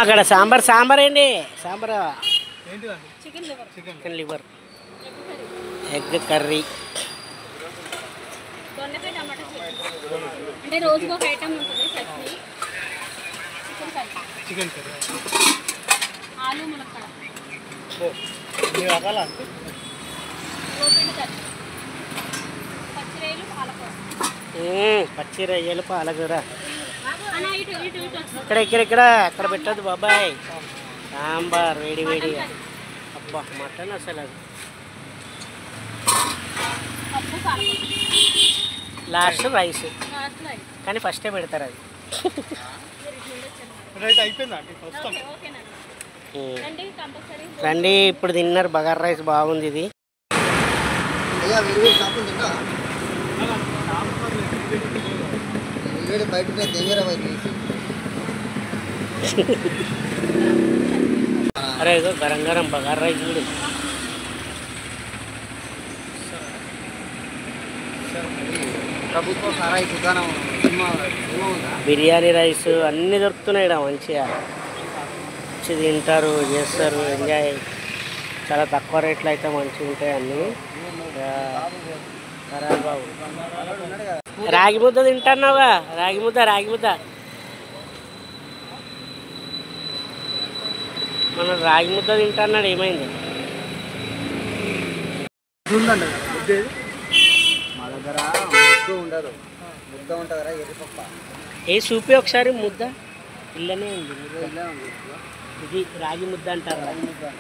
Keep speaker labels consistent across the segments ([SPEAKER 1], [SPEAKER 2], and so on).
[SPEAKER 1] అక్కడ సాంబార్ ఏంటి sambar chicken liver egg curry
[SPEAKER 2] అంటే రోజుకు ఒక ఐటమ్ ఉంటుంది చట్నీ చికెన్ కర్రీ ఆలు మునక్కాడ
[SPEAKER 1] పచ్చి రొయ్యలు పాలకూర ఇక్కడ అక్కడ పెట్టద్దు బాబాయ్ సాంబార్ వేడి వేడిగా అబ్బా మటన్ అసలు అది లాస్ట్ రైస్ కానీ ఫస్టే పెడతారు అది రండి ఇప్పుడు తిన్నారు బగారా రైస్ బాగుంది ఇది అరే ఇదో గరం గరం బగారా రైస్ కూడా
[SPEAKER 3] ప్రభుత్వ సారాయి దుకాణం
[SPEAKER 1] బిర్యానీ రైస్ అన్నీ దొరుకుతున్నాయి ఇక్కడ మంచిగా మంచి తింటారు చేస్తారు ఎంజాయ్ చాలా తక్కువ రేట్లు అయితే మంచిగా ఉంటాయి అన్నీ బాబు రాగి ముద్ద తింటున్నావా రాగి ముద్ద మన రాగి ముద్ద తింటున్నాడు ఏమైంది
[SPEAKER 3] మా దగ్గర ముద్ద ఉండదు ముద్ద ఉంటుందా ఎర్రిపప్ప
[SPEAKER 1] ఏ చూపి ఒకసారి ముద్ద ఇల్లనే ఉంది ఇది రాగి ముద్ద అంటారు రాగి ముద్ద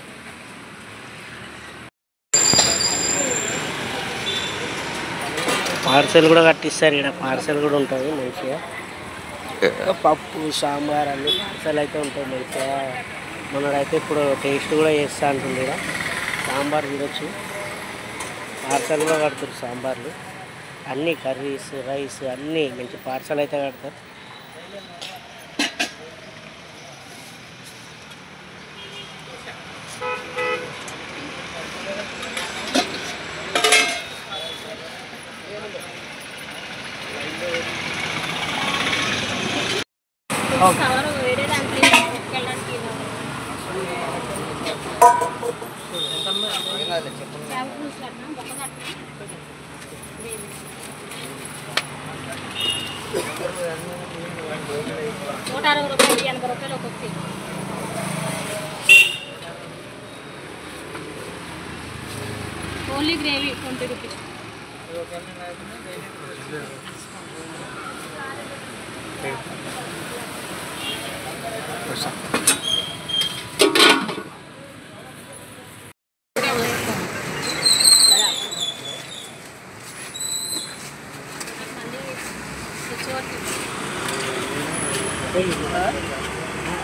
[SPEAKER 1] పార్సెల్ కూడా కట్టిస్తారు ఇక్కడ పార్సెల్ కూడా ఉంటుంది మంచిగా పప్పు సాంబార్ అన్ని పార్సెల్ అయితే ఉంటాయి మంచిగా మనడైతే ఇప్పుడు టేస్ట్ కూడా చేస్తా అంటుంది ఇక్కడ సాంబార్ తినొచ్చు పార్సెల్ కూడా కడతారు సాంబార్లు అన్నీ కర్రీస్ రైస్ అన్నీ మంచి పార్సెల్ అయితే కడతారు
[SPEAKER 2] ₹160 ఒక్కొక్కటి ఓన్లీ గ్రేవీ ₹20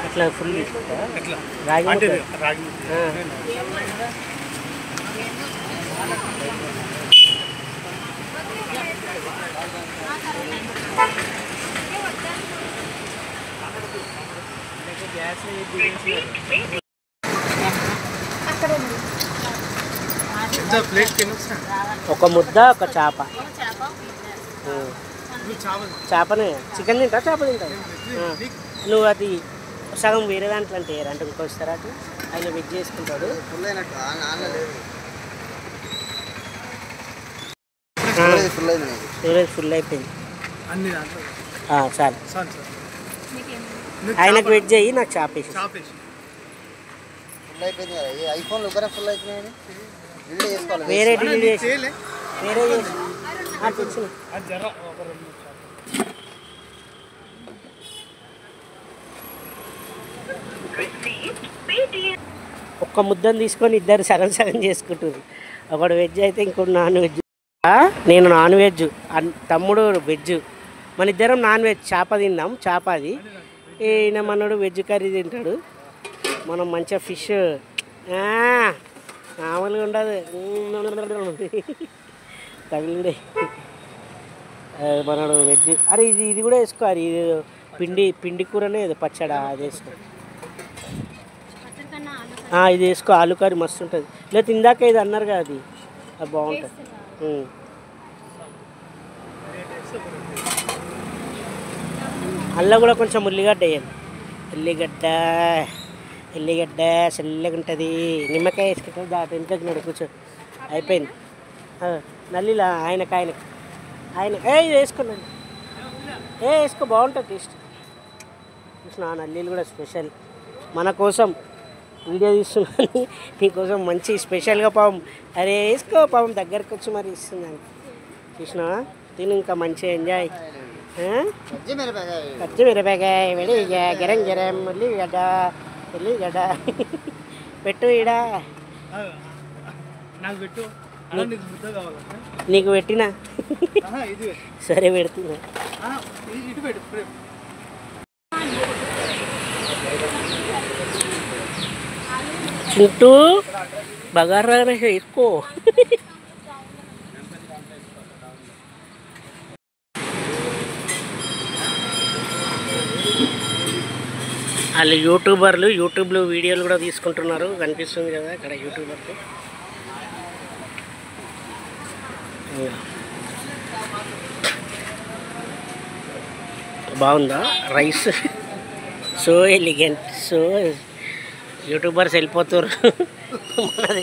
[SPEAKER 1] అట్లా ఫుల్ రాగి ఒక ముద్ద ఒక చేప చేపనే చికెన్ తింటా చేప తింటా నువ్వు అది సగం వేరే దాంట్లో అంటే అంటే ఇంకొస్తారా అటు ఆయన వెజ్ చేసుకుంటాడు స్టోరేజ్ ఫుల్ అయిపోయింది చాలు ఆయనకు వెజ్ అయ్యి నాకు చేపేసి వేరే డిలీట్ చేసి వేరే చేసి ఒక్క ముద్దను తీసుకొని ఇద్దరు సగం సగం చేసుకుంటారు ఒకడు వెజ్ అయితే ఇంకోటి నాన్ వెజ్ నేను నాన్ వెజ్ తమ్ముడు వెజ్ మన ఇద్దరం నాన్ వెజ్ చేప తిన్నాం చేప అది ఈయన మనోడు వెజ్ కర్రీ తింటాడు మనం మంచిగా ఫిష్ మామూలుగా ఉండదు తగిలిండే మనడు వెజ్ అరే ఇది కూడా వేసుకోవాలి ఇది పిండి కూరనే పచ్చడా అది వేసుకో ఇది వేసుకో ఆలు కర్రీ మస్తు ఉంటుంది లేదా ఇందాక ఇది అన్నారు కదా అది బాగుంటుంది అల్ల కూడా కొంచెం ఉల్లిగడ్డ వేయండి ఎల్లిగడ్డ ఎల్లిగడ్డ చల్లగా ఉంటుంది. నిమ్మకాయ వేసుకుంటాం దాటి వెనుకకి కూర్చో. అయిపోయింది. నల్లిలా ఆయనకు వేసుకున్నాను. వేసుకో బాగుంటుంది టేస్ట్. చూసిన నల్లీలు కూడా స్పెషల్ మన కోసం వీడియో తీస్తున్నాను. నీకోసం మంచి స్పెషల్గా పాపం అరే వేసుకో పాపం దగ్గరకు వచ్చి మరి ఇస్తున్నాను. చూసినావా తిని ఇంకా మంచిగా ఎంజాయ్. పచ్చిమిరపకాయ వెళ్ళి గరం గరం ఉల్లిగడ్డ ఉల్లిగడ్డ పెట్టు ఈడ నీకు పెట్టినా సరే పెడుతున్నా. చింటూ బగారా వేసుకో. వాళ్ళు యూట్యూబర్లు యూట్యూబ్లో వీడియోలు కూడా తీసుకుంటున్నారు. కనిపిస్తుంది కదా ఇక్కడ యూట్యూబర్లు. బాగుందా rice? So elegant. So YouTubers వెళ్ళిపోతారు. మనది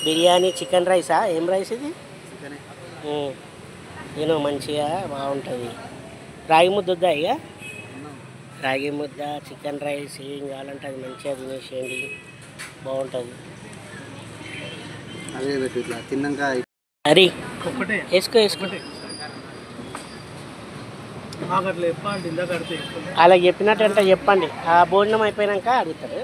[SPEAKER 1] బిర్యానీ చికెన్ రైసా? ఏం రైస్ ఇది? నేను మంచిగా బాగుంటుంది. రాగి ముద్ద వద్దా? ఇక రాగి ముద్ద చికెన్ రైస్ ఏం కావాలంటే అది మంచిగా తినేసేయండి, బాగుంటుంది. హరి వేసుకో వేసుకో. అలా చెప్పినట్టు చెప్పండి. ఆ భోజనం అయిపోయాక అడుగుతారు.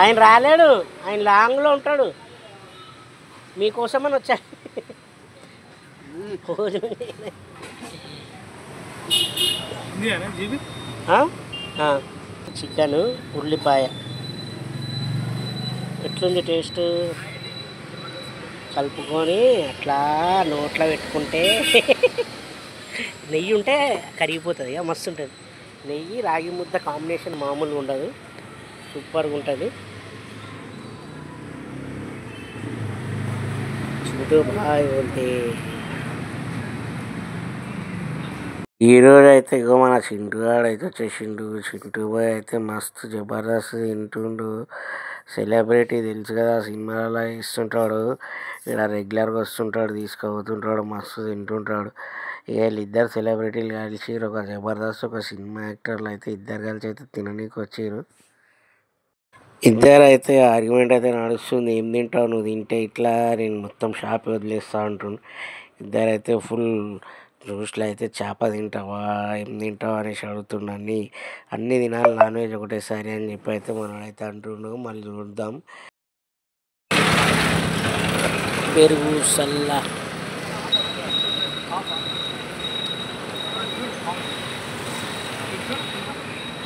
[SPEAKER 1] ఆయన రాలేడు, ఆయన లాంగ్లో ఉంటాడు. మీకోసమని వచ్చాడు. చికెన్ ఉల్లిపాయ ఎట్లుంది టేస్ట్? కలుపుకొని అట్లా నోట్లో పెట్టుకుంటే నెయ్యి ఉంటే కరిగిపోతుంది. మస్తు ఉంటుంది. నెయ్యి రాగి ముద్ద కాంబినేషన్ మామూలుగా ఉండదు, సూపర్గా ఉంటుంది. చూడు బాగుంది. ఈరోజు అయితే ఇగో మన చింటుగాడు అయితే వచ్చేసిండు. చింటు బాయ్ అయితే మస్తు జబర్దస్త్ తింటుండు. సెలబ్రిటీ తెలుసు కదా, సినిమాలలో ఇస్తుంటాడు, ఇక్కడ రెగ్యులర్గా వస్తుంటాడు, తీసుకుపోతుంటాడు, మస్తు తింటుంటాడు. ఇక వీళ్ళిద్దరు సెలబ్రిటీలు కలిసి ఒక జబర్దస్త్ ఒక సినిమా యాక్టర్లు అయితే ఇద్దరు కలిసి అయితే తిననీకి వచ్చారు. ఇద్దరు అయితే ఆర్గ్యుమెంట్ అయితే నడుస్తుంది. ఏం తింటావు నువ్వు? తింటే ఇట్లా నేను మొత్తం షాప్ వదిలేస్తా అంటుండు. ఇద్దరైతే ఫుల్ జ్యూస్లో అయితే చేప తింటావా ఏం తింటావా అనేసి అడుగుతుండు. అన్నీ తినాలి, నాన్ వెజ్ ఒకటేసారి అని చెప్పి అయితే మనమైతే అంటుండు. మళ్ళీ చూద్దాం. పెరుగు సల్ల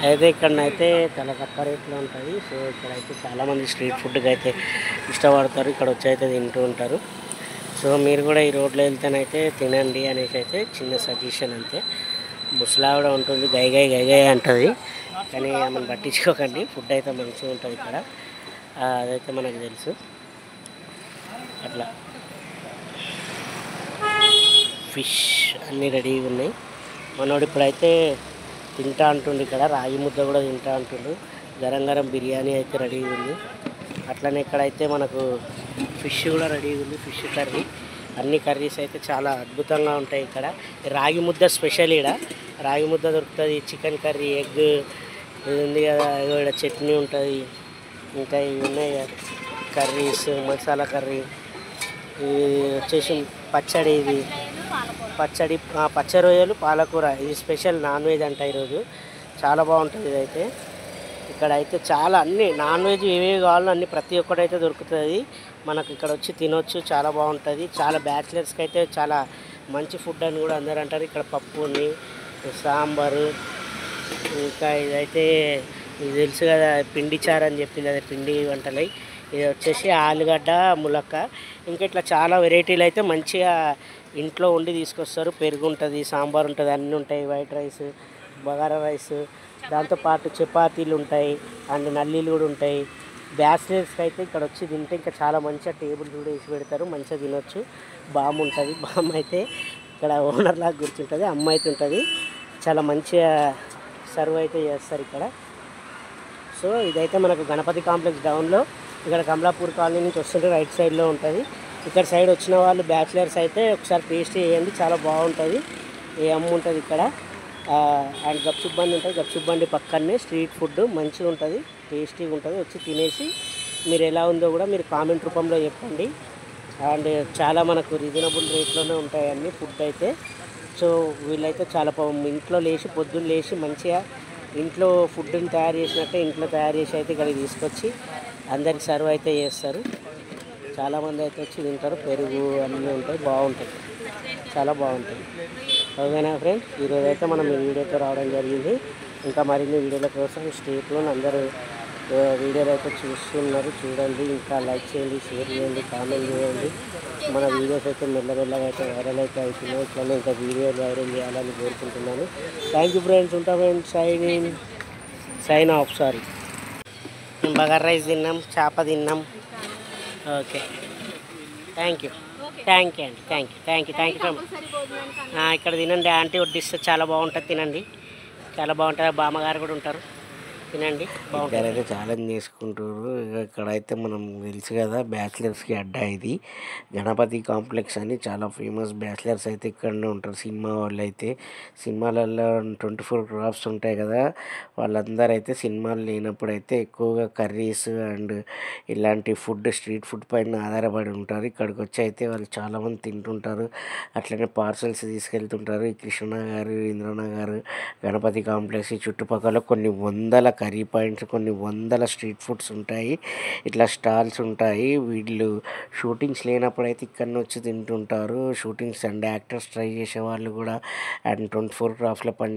[SPEAKER 1] అయితే ఇక్కడనైతే చాలా తక్కువ రేట్లో ఉంటుంది. సో ఇక్కడైతే చాలామంది స్ట్రీట్ ఫుడ్కి అయితే ఇష్టపడతారు, ఇక్కడ వచ్చి అయితే తింటూ ఉంటారు. సో మీరు కూడా ఈ రోడ్లో వెళ్తేనైతే తినండి అనేసి అయితే చిన్న సజెషన్ అంతే. ముసలావిడ ఉంటుంది, గై గై గై గై అంటుంది, కానీ మనం పట్టించుకోకండి. ఫుడ్ అయితే మంచిగా ఉంటుంది ఇక్కడ, అదైతే మనకు తెలుసు. అట్లా ఫిష్ అన్నీ రెడీగా ఉన్నాయి. మనోడు ఇప్పుడైతే తింటా అంటుండు. ఇక్కడ రాగి ముద్ద కూడా తింటా అంటుండు. గరం గరం బిర్యానీ అయితే రెడీగా ఉంది. అట్లనే ఇక్కడైతే మనకు ఫిష్ కూడా రెడీగా ఉంది, ఫిష్ కర్రీ. అన్ని కర్రీస్ అయితే చాలా అద్భుతంగా ఉంటాయి ఇక్కడ. రాగి ముద్ద స్పెషల్. ఇక్కడ రాగి ముద్ద దొరుకుతుంది, చికెన్ కర్రీ, ఎగ్ ఇది ఉంది కదా, ఇక్కడ చట్నీ ఉంటుంది, ఇంకా ఇవి ఉన్నాయి కదా కర్రీస్, మసాలా కర్రీ, ఇది వచ్చేసి పచ్చడి, ఇది పచ్చడి, పచ్చ రొయ్యలు, పాలకూర, ఇది స్పెషల్ నాన్ వెజ్ అంట ఈరోజు. చాలా బాగుంటుంది ఇదైతే. ఇక్కడ అయితే చాలా అన్ని నాన్ వెజ్ ఏవేవి కావాలో అన్ని ప్రతి ఒక్కటైతే దొరుకుతుంది. మనకు ఇక్కడ వచ్చి తినొచ్చు, చాలా బాగుంటుంది. చాలా బ్యాచిలర్స్కి అయితే చాలా మంచి ఫుడ్ అని కూడా అందరూ అంటారు. ఇక్కడ పప్పుని, సాంబారు, ఇంకా ఇదైతే ఇది తెలుసు కదా పిండి చారు అని చెప్పింది, అదే పిండి వంటలై. ఇది వచ్చేసి ఆలుగడ్డ ములక్క. ఇంకా ఇట్లా చాలా వెరైటీలు అయితే మంచిగా ఇంట్లో వండి తీసుకొస్తారు. పెరుగు ఉంటుంది, సాంబార్ ఉంటుంది, అన్నీ ఉంటాయి. వైట్ రైస్, బగారా రైస్, దాంతోపాటు చపాతీలు ఉంటాయి, అండ్ నల్లీలు కూడా ఉంటాయి. బ్యాచిలర్స్కి అయితే ఇక్కడ వచ్చి తింటే ఇంకా చాలా మంచిగా టేబుల్ కూడా వేసి పెడతారు, మంచిగా తినొచ్చు. బామ్ ఉంటుంది. బామ్ అయితే ఇక్కడ ఓనర్ లాగా కూర్చుంటుంది, అమ్మ అయితే ఉంటుంది. చాలా మంచిగా సర్వ్ అయితే చేస్తారు ఇక్కడ. సో ఇదైతే మనకు గణపతి కాంప్లెక్స్ డౌన్లో, ఇక్కడ కమలాపూర్ కాలనీ నుంచి వస్తుంటే రైట్ సైడ్లో ఉంటుంది. ఇక్కడ సైడ్ వచ్చిన వాళ్ళు బ్యాచిలర్స్ అయితే ఒకసారి టేస్ట్ చేయండి, చాలా బాగుంటుంది. ఏ అమ్మ ఉంటుంది ఇక్కడ. అండ్ గప్చుప్ బండి ఉంటుంది, గప్చుప్ బండి పక్కనే స్ట్రీట్ ఫుడ్ మంచిగా ఉంటుంది, టేస్టీగా ఉంటుంది. వచ్చి తినేసి మీరు ఎలా ఉందో కూడా మీరు కామెంట్ రూపంలో చెప్పండి. అండ్ చాలా మనకు రీజనబుల్ రేట్లోనే ఉంటాయి అన్ని ఫుడ్ అయితే. సో వీళ్ళైతే చాలా ఇంట్లో లేచి పొద్దున్న లేచి మంచిగా ఇంట్లో ఫుడ్ని తయారు చేసినట్టే ఇంట్లో తయారు చేసి అయితే ఇక్కడికి తీసుకొచ్చి అందరికి సర్వ్ అయితే చేస్తారు. చాలామంది అయితే వచ్చి తింటారు, పెరుగు అన్నీ ఉంటాయి, బాగుంటాయి, చాలా బాగుంటుంది. ఓకేనా ఫ్రెండ్స్, ఈరోజు అయితే మనం ఈ వీడియోతో రావడం జరిగింది. ఇంకా మరిన్ని వీడియోల కోసం స్టేట్లో అందరూ వీడియోలు అయితే చూస్తున్నారు, చూడండి. ఇంకా లైక్ చేయండి, షేర్ చేయండి, కామెంట్ చేయండి. మన వీడియోస్ అయితే మెల్లమెల్లగా అయితే వైరల్ అయితే అవుతున్నాయి. ఇట్లనే ఇంకా వీడియోలు వైరల్ చేయాలని కోరుకుంటున్నాను. థ్యాంక్ యూ ఫ్రెండ్స్, ఉంటా ఫ్రెండ్స్. Sign off. సారీ, మేము బగారా రైస్ తిన్నాం, చేప తిన్నాం. ఓకే, థ్యాంక్ యూ అండి, థ్యాంక్ యూ
[SPEAKER 2] కంపల్సరీ భోజనానికి
[SPEAKER 1] ఇక్కడ తినండి, ఆంటీ వడ్డిస్తే చాలా బాగుంటుంది, తినండి, చాలా బాగుంటుంది. బామ్మగారు కూడా ఉంటారు, తినండి, బాగుంటుంది. అయితే ఛాలెంజ్ చేసుకుంటారు. ఇక్కడైతే మనం తెలుసు కదా, బ్యాచిలర్స్కి అడ్డా ఇది. గణపతి కాంప్లెక్స్ అని చాలా ఫేమస్. బ్యాచిలర్స్ అయితే ఇక్కడనే ఉంటారు. సినిమా వాళ్ళు అయితే సినిమాలలో 24 క్రాఫ్ట్స్ ఉంటాయి కదా, వాళ్ళందరూ అయితే సినిమాలు లేనప్పుడు అయితే ఎక్కువగా కర్రీస్ అండ్ ఇలాంటి ఫుడ్, స్ట్రీట్ ఫుడ్ పైన ఆధారపడి ఉంటారు. ఇక్కడికి వచ్చి అయితే వాళ్ళు చాలామంది తింటుంటారు, అట్లనే పార్సల్స్ తీసుకెళ్తుంటారు. ఈ కృష్ణనగర్, ఇంద్రనగర్, గణపతి కాంప్లెక్స్ చుట్టుపక్కల కొన్ని వందల కర్రీ పాయింట్స్, కొన్ని వందల స్ట్రీట్ ఫుడ్స్ ఉంటాయి, ఇట్లా స్టాల్స్ ఉంటాయి. వీళ్ళు షూటింగ్స్ లేనప్పుడు అయితే ఇక్కడిని వచ్చి తింటుంటారు. షూటింగ్స్ అండ్ యాక్టర్స్ ట్రై చేసే వాళ్ళు కూడా అండ్ 24 క్రాఫ్ట్స్లో పని